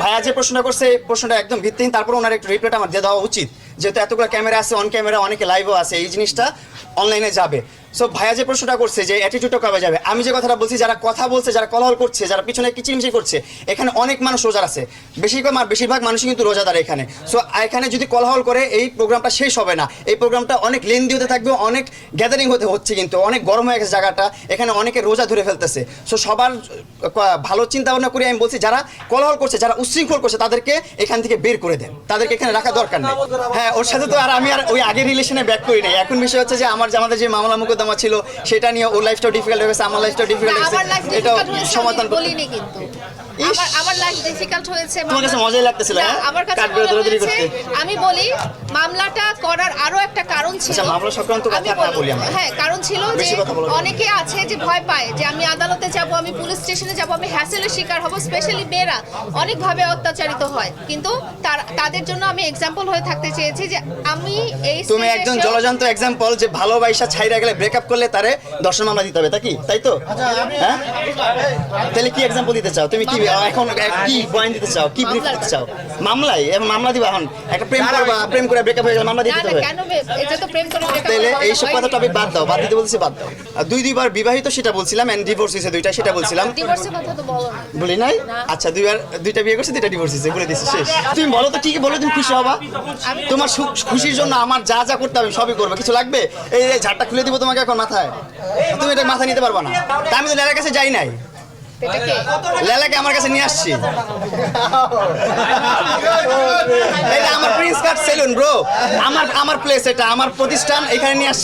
ভাইয়া যে প্রশ্নটা করছে এই প্রশ্নটা একদম ভিত্তিহীন, তারপর ওনার একটু রিপ্লাইটা আমার দিয়ে দেওয়া উচিত, যেহেতু এতগুলো ক্যামেরা আছে, অন ক্যামেরা অনেকে লাইভও আছে, এই জিনিসটা অনলাইনে যাবে। সো ভাইয়া যে প্রশ্নটা করছে যে অ্যাটিটিউডটা কবে যাবে, আমি যে কথাটা বলছি, যারা কথা বলছে, যারা কলহল করছে, যারা পিছনে কিচিমিচি করছে, এখানে অনেক মানুষ রোজার আছে, বেশিরভাগ মানুষই কিন্তু রোজাদার এখানে। সো এখানে যদি কলহল করে এই প্রোগ্রামটা শেষ হবে না, এই প্রোগ্রামটা অনেক লেন্দি হতে থাকবে, অনেক গ্যাদারিং হচ্ছে, কিন্তু অনেক গরম হয়ে গেছে জায়গাটা, এখানে অনেকে রোজা ধরে ফেলতেছে। সো সবার ভালো চিন্তা ভাবনা করে আমি বলছি, যারা কলহল করছে, যারা উচ্ছৃঙ্খল করছে, তাদেরকে এখান থেকে বের করে দেন, তাদেরকে এখানে রাখা দরকার নেই। হ্যাঁ, ওর সাথে তো আমি ওই আগের রিলেশনে ব্যাক করি নাই। এখন বিষয় হচ্ছে যে আমাদের যে মামলা মোকদ্দমা ছিল সেটা নিয়ে ওর লাইফটাও ডিফিকাল্ট হয়ে গেছে, আমার লাইফটাও ডিফিকাল্ট হয়ে গেছে, এটাও সমাধান বলিনি কিন্তু আমার লাইফ ডিফিকাল্ট হয়েছে। তোমার কাছে মজাই লাগতেছিল? হ্যাঁ, আমার কাছে দৌড়াদৌড়ি করতে। আমি বলি মামলাটা করার আরো একটা কারণ ছিল। আচ্ছা, মামলা সংক্রান্ত কথা না বলি আমরা। হ্যাঁ, কারণ ছিল যে অনেকে আছে যে ভয় পায় যে আমি আদালতে যাব, আমি পুলিশ স্টেশনে যাব, আমি হ্যাসেলের শিকার হব। স্পেশালি মেয়েরা অনেকভাবে অত্যাচারিত হয়, কিন্তু তাদের জন্য আমি এক্সাম্পল হয়ে থাকতে চেয়েছি যে আমি এই তুমি একজন জলজান্ত এক্সাম্পল, যে ভালোবাসা ছাইরা গেলে ব্রেকআপ করলে তারে দর্শন মামলা দিতে হবে, তাই তো? হ্যাঁ, তাহলে কি এক্সাম্পল দিতে চাও তুমি? কি এখন কি পয়েন্ট দিতে চাও, কি ব্রিফ দিতে চাও? মামলায় এখন মামলা দিবা? এখন একটা প্রেম করে ব্রেকআপ হয়ে গেলে মামলা দিতে হবে? কেন? এটা তো প্রেম করে ব্রেকআপ। তাহলে এইসব কথা টপিক বাদ দাও, বাদ দিতে বলছি বাদ দাও। দুইবার বিবাহিত সেটা বলছিলাম, এন্ড ডিভোর্স হয়েছে দুইটা, সেটা বলছিলাম। ডিভোর্সের কথা তো বলো না। বলি নাই? আচ্ছা, দুইটা বিয়ে করছে, দুইটা ডিভোর্স হয়েছে, বলে দিচ্ছি, শেষ। তুমি বলো তো, কি বলো, তুমি খুশি হবা? তোমার খুশির জন্য আমার যা যা করতে হবে সবই করবো, কিছু লাগবে? এই ঝাড়টা খুলে দিব তোমাকে এখন মাথায়, তুমি এটা মাথায় নিতে পারবা না। তা আমি তো লেলার কাছে যাই নাই, লেলাকে আমার কাছে নিয়ে আসছি। এটা আমার প্রিন্স কাট সেলুন ব্রো, আমার প্লেস, এটা আমার প্রতিষ্ঠান, এখানে নিয়ে আসছি।